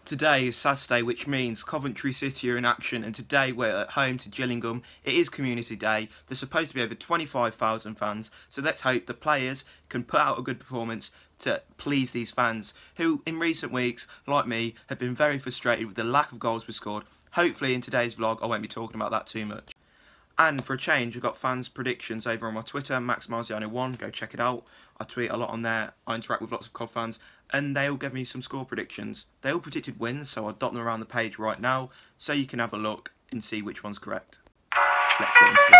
Today is Saturday, which means Coventry City are in action, and today we're at home to Gillingham. It is Community Day. There's supposed to be over 25,000 fans, so let's hope the players can put out a good performance to please these fans, who in recent weeks, like me, have been very frustrated with the lack of goals we've scored. Hopefully in today's vlog I won't be talking about that too much. And for a change, I've got fans' predictions over on my Twitter, MaxMarziano1, go check it out. I tweet a lot on there, I interact with lots of Cov fans, and they all gave me some score predictions. They all predicted wins, so I'll dot them around the page right now, so you can have a look and see which one's correct. Let's get into this.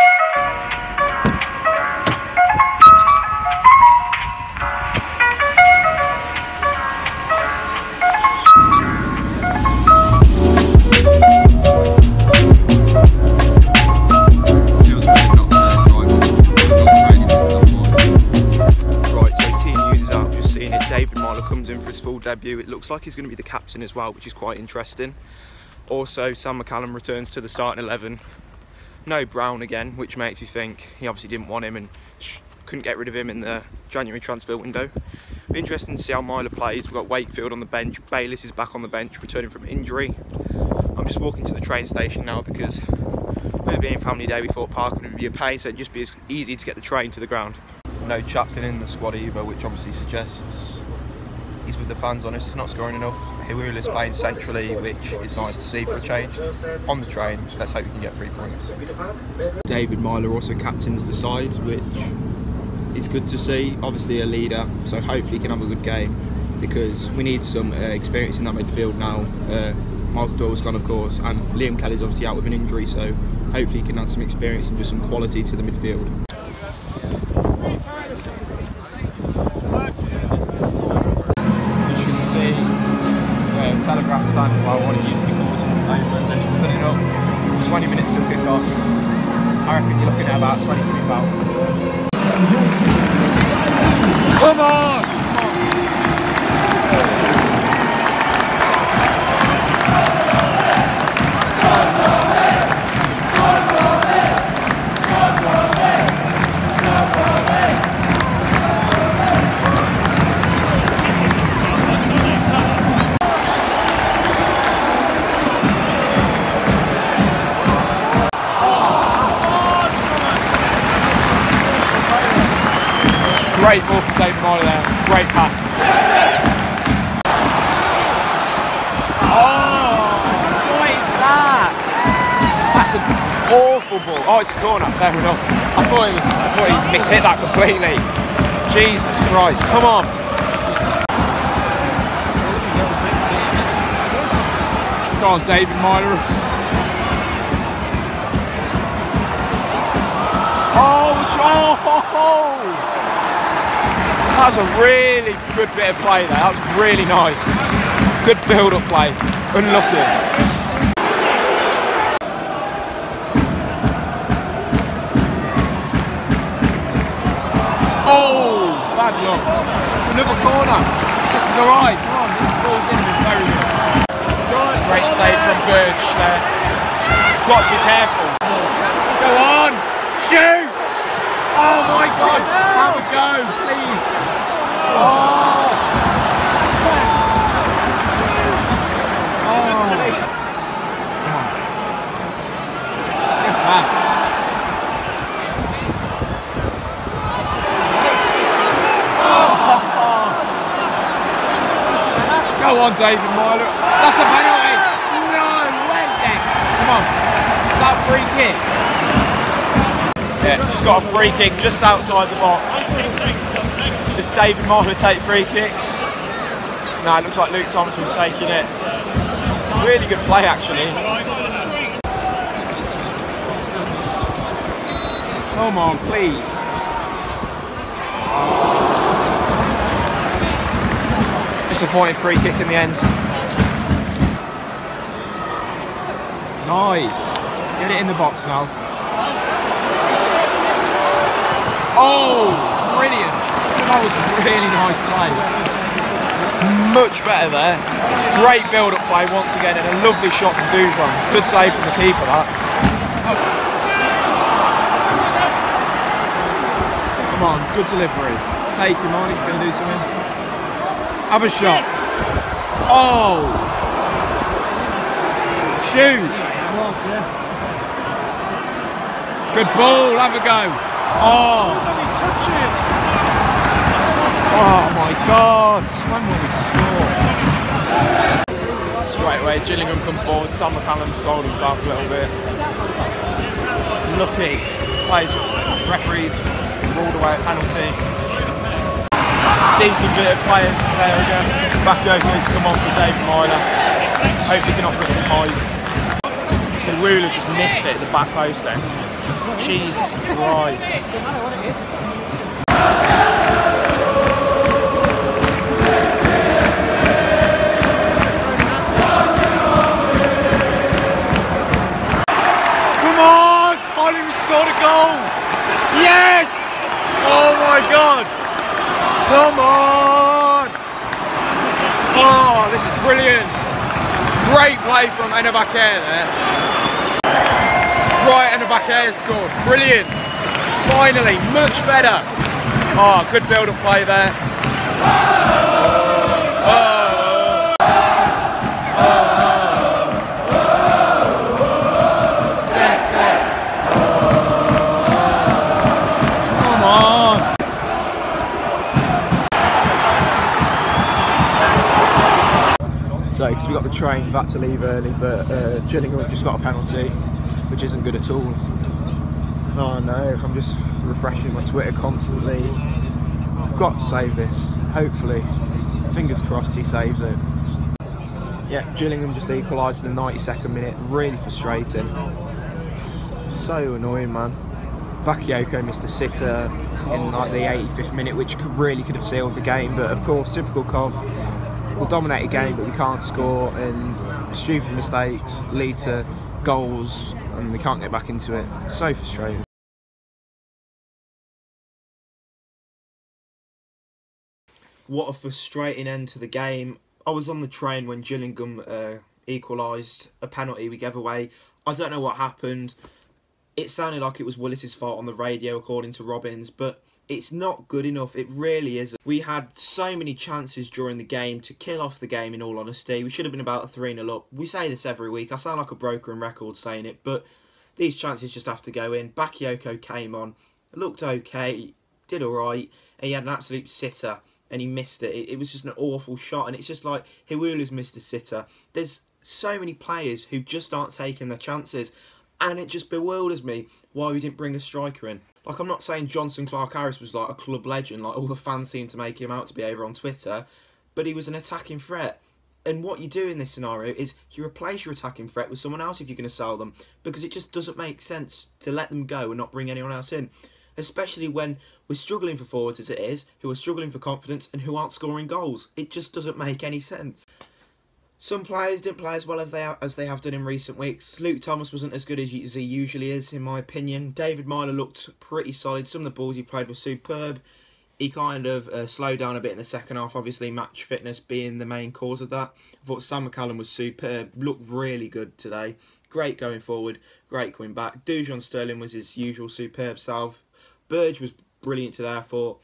Meyler comes in for his full debut. It looks like he's going to be the captain as well, which is quite interesting. Also, Sam McCallum returns to the starting 11. No Brown again, which makes you think he obviously didn't want him and couldn't get rid of him in the January transfer window. Be interesting to see how Meyler plays. We've got Wakefield on the bench. Bayliss is back on the bench, returning from injury. I'm just walking to the train station now because with it being family day, we thought parking would be a pain, so it'd just be as easy to get the train to the ground. No Chaplin in the squad either, which obviously suggests he's with the fans on us. It's not scoring enough. Hiwula's playing centrally, which is nice to see for a change. On the train, let's hope we can get 3 points. David Meyler also captains the side, which is good to see. Obviously a leader, so hopefully he can have a good game because we need some experience in that midfield now. Michael Doyle's gone, of course, and Liam Kelly's obviously out with an injury, so hopefully he can add some experience and just some quality to the midfield. Telegraph stand, well, what it used to be called, and then it's filling up. 20 minutes till kick off. I reckon you're looking at about 23,000. Come on! Great ball from David Meyler there, great pass. Oh, what is that? That's an awful ball. Oh, it's a corner, fair enough. I thought he mishit that completely. Jesus Christ, come on. Go on, David Meyler. Oh! That was a really good bit of play there. That was really nice. Good build-up play. Unlucky. Oh, bad luck. Another corner. This is alright. Come on, this ball's in very good. Great save from Burge there. Got to be careful. Go on, shoot! Oh my God, have a go, please. Oh! Oh! Come on. Good pass. Oh! Go on, David Meyler. That's a penalty. No way. Yes. Come on. Is that a free kick? Yeah, just got a free kick just outside the box. Just David Meyler take free kicks. No, it looks like Luke Thompson taking it. Really good play actually. Come on, please. Disappointing free kick in the end. Nice. Get it in the box now. Oh, brilliant. That was a really nice play. Much better there. Great build-up play once again and a lovely shot from Dujon. Good save from the keeper, that. Come on, good delivery. Take him on, he's going to do something. Have a shot. Oh! shoot. Good ball, have a go. Oh. Oh my God, when will we score? Straight away, Gillingham come forward, Sam McCallum sold himself a little bit. Lucky, plays, referees ruled away a penalty. Decent bit of play there again. Bakoko's come on for David Meyler. Hopefully he can offer us some height. The Wheeler's just missed it at the back post then. Jesus Christ. Scored a goal! Yes! Oh my God! Come on! Oh, this is brilliant! Great play from Enabakare there. Right, Enabakare scored. Brilliant! Finally, much better. Oh, good build-up play there. So, because we got the train, we've had to leave early, but Gillingham have just got a penalty, which isn't good at all. Oh no, I'm just refreshing my Twitter constantly. Got to save this, hopefully. Fingers crossed he saves it. Yeah, Gillingham just equalised in the 92nd minute, really frustrating. So annoying, man. Bakayoko missed a sitter in like the 85th minute, which really could have sealed the game, but of course, typical Cov. We'll dominate a game, but we can't score, and stupid mistakes lead to goals, and we can't get back into it. So frustrating. What a frustrating end to the game. I was on the train when Gillingham equalised, a penalty we gave away. I don't know what happened. It sounded like it was Willis's fault on the radio, according to Robbins, but it's not good enough. It really isn't. We had so many chances during the game to kill off the game, in all honesty. We should have been about a 3-0 up. We say this every week. I sound like a broken record saying it, but these chances just have to go in. Bakayoko came on, looked okay, did alright, and he had an absolute sitter, and he missed it. It was just an awful shot, and it's just like Hiwulu's missed a sitter. There's so many players who just aren't taking their chances, and it just bewilders me why we didn't bring a striker in. Like, I'm not saying Johnson Clark-Harris was like a club legend, like all the fans seem to make him out to be over on Twitter, but he was an attacking threat. And what you do in this scenario is you replace your attacking threat with someone else if you're going to sell them, because it just doesn't make sense to let them go and not bring anyone else in. Especially when we're struggling for forwards as it is, who are struggling for confidence and who aren't scoring goals. It just doesn't make any sense. Some players didn't play as well as they have done in recent weeks. Luke Thomas wasn't as good as he usually is, in my opinion. David Meyler looked pretty solid. Some of the balls he played were superb. He kind of slowed down a bit in the second half, obviously match fitness being the main cause of that. I thought Sam McCallum was superb, looked really good today. Great going forward, great coming back. Dujon Sterling was his usual superb self. Burge was brilliant today, I thought.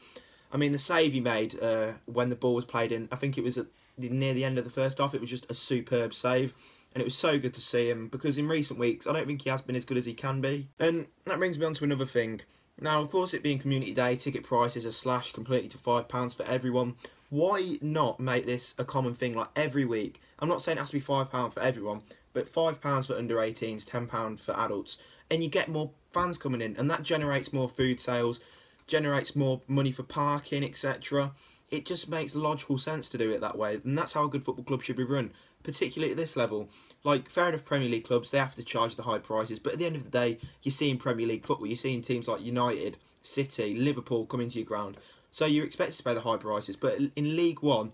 I mean, the save he made when the ball was played in, I think it was near the end of the first half, it was just a superb save. And it was so good to see him, because in recent weeks, I don't think he has been as good as he can be. And that brings me on to another thing. Now, of course, it being Community Day, ticket prices are slashed completely to £5 for everyone. Why not make this a common thing, like every week? I'm not saying it has to be £5 for everyone, but £5 for under 18s, £10 for adults. And you get more fans coming in, and that generates more food sales, generates more money for parking, etc. It just makes logical sense to do it that way, and that's how a good football club should be run, particularly at this level. Like, fair enough, Premier League clubs, they have to charge the high prices, but at the end of the day, you're seeing Premier League football, you're seeing teams like United, City, Liverpool come into your ground, so you're expected to pay the high prices. But in League One,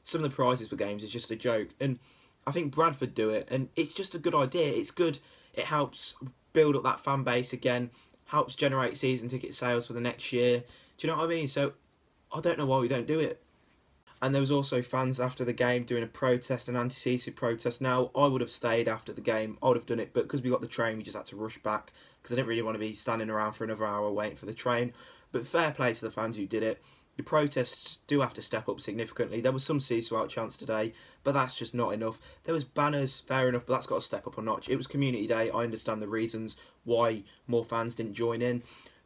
some of the prices for games is just a joke, and I think Bradford do it, and it's just a good idea. It's good, it helps build up that fan base again, helps generate season ticket sales for the next year. Do you know what I mean? So I don't know why we don't do it. And there was also fans after the game doing a protest, an anti-CC protest. Now, I would have stayed after the game. I would have done it, but because we got the train, we just had to rush back, because I didn't really want to be standing around for another hour waiting for the train. But fair play to the fans who did it. The protests do have to step up significantly. There was some see-through out chants today, but that's just not enough. There was banners, fair enough, but that's got to step up a notch. It was community day. I understand the reasons why more fans didn't join in,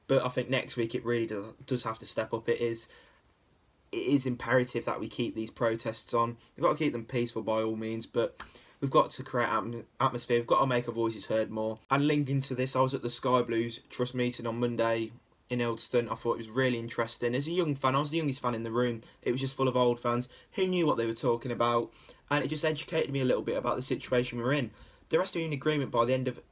but I think next week it really does have to step up. It is imperative that we keep these protests on. We've got to keep them peaceful by all means, but we've got to create atmosphere. We've got to make our voices heard more. And linking to this, I was at the Sky Blues Trust meeting on Monday in Ildston. I thought it was really interesting. As a young fan, I was the youngest fan in the room. It was just full of old fans who knew what they were talking about, and it just educated me a little bit about the situation we're in. The rest are in agreement by the end of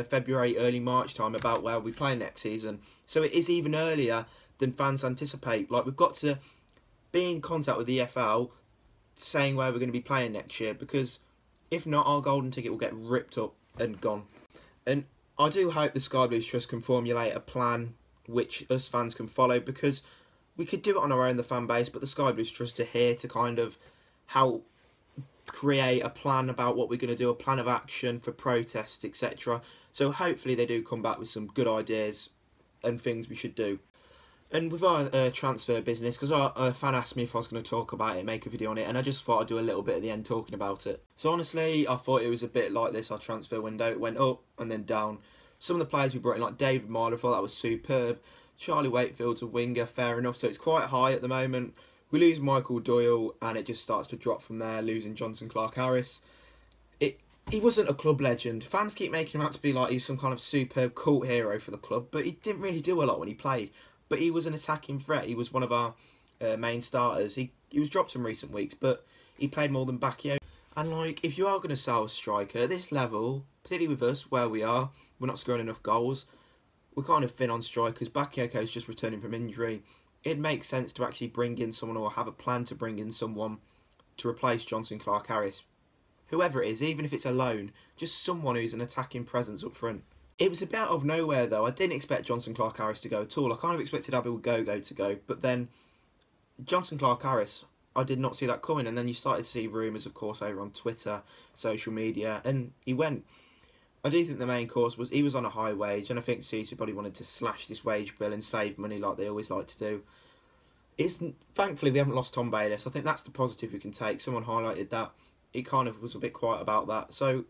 February, early March time about where we play next season. So it is even earlier than fans anticipate. Like, we've got to be in contact with the EFL saying where we're going to be playing next year, because if not, our golden ticket will get ripped up and gone. And I do hope the Sky Blues Trust can formulate a plan which us fans can follow, because we could do it on our own, the fan base, but the Sky Blues Trust are here to kind of help create a plan about what we're going to do, a plan of action for protests, etc. So hopefully they do come back with some good ideas and things we should do. And with our transfer business, because a fan asked me if I was going to talk about it, make a video on it, and I just thought I'd do a little bit at the end talking about it. So honestly, I thought it was a bit like this, our transfer window. It went up and then down. Some of the players we brought in, like David Meyler, I thought that was superb. Charlie Wakefield's a winger, fair enough, so it's quite high at the moment. We lose Michael Doyle, and it just starts to drop from there, losing Johnson Clark-Harris. He wasn't a club legend. Fans keep making him out to be like he's some kind of superb cult hero for the club, but he didn't really do a lot when he played. But he was an attacking threat. He was one of our main starters. He was dropped in recent weeks, but he played more than Bakio. And like, if you are going to sell a striker at this level, particularly with us where we are, we're not scoring enough goals. We're kind of thin on strikers. Bakioko's just returning from injury. It makes sense to actually bring in someone, or have a plan to bring in someone to replace Johnson Clark-Harris. Whoever it is, even if it's a loan, just someone who's an attacking presence up front. It was a bit out of nowhere though. I didn't expect Johnson Clark-Harris to go at all. I kind of expected Abil Gogo to go, but then Johnson Clark-Harris, I did not see that coming. And then you started to see rumours, of course, over on Twitter, social media, and he went. I do think the main cause was he was on a high wage, and I think City probably wanted to slash this wage bill and save money like they always like to do. Thankfully we haven't lost Tom Bayliss. I think that's the positive we can take. Someone highlighted that. He kind of was a bit quiet about that. So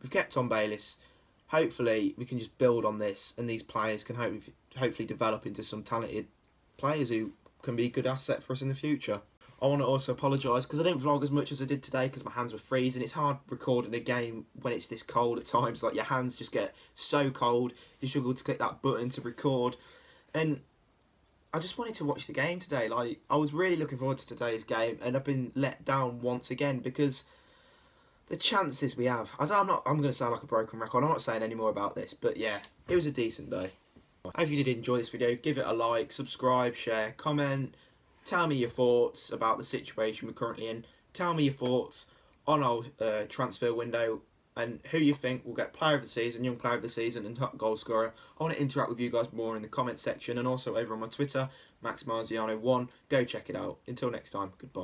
we've kept Tom Bayliss. Hopefully we can just build on this, and these players can hopefully develop into some talented players who can be a good asset for us in the future. I want to also apologise because I didn't vlog as much as I did today because my hands were freezing. It's hard recording a game when it's this cold at times. Like, your hands just get so cold, you struggle to click that button to record. And I just wanted to watch the game today. Like, I was really looking forward to today's game, and I've been let down once again because the chances we have. I'm going to sound like a broken record. I'm not saying any more about this, but yeah, it was a decent day. I hope you did enjoy this video. Give it a like, subscribe, share, comment. Tell me your thoughts about the situation we're currently in. Tell me your thoughts on our transfer window and who you think will get player of the season, young player of the season, and top goal scorer. I want to interact with you guys more in the comment section, and also over on my Twitter, MaxMarziano1. Go check it out. Until next time, goodbye.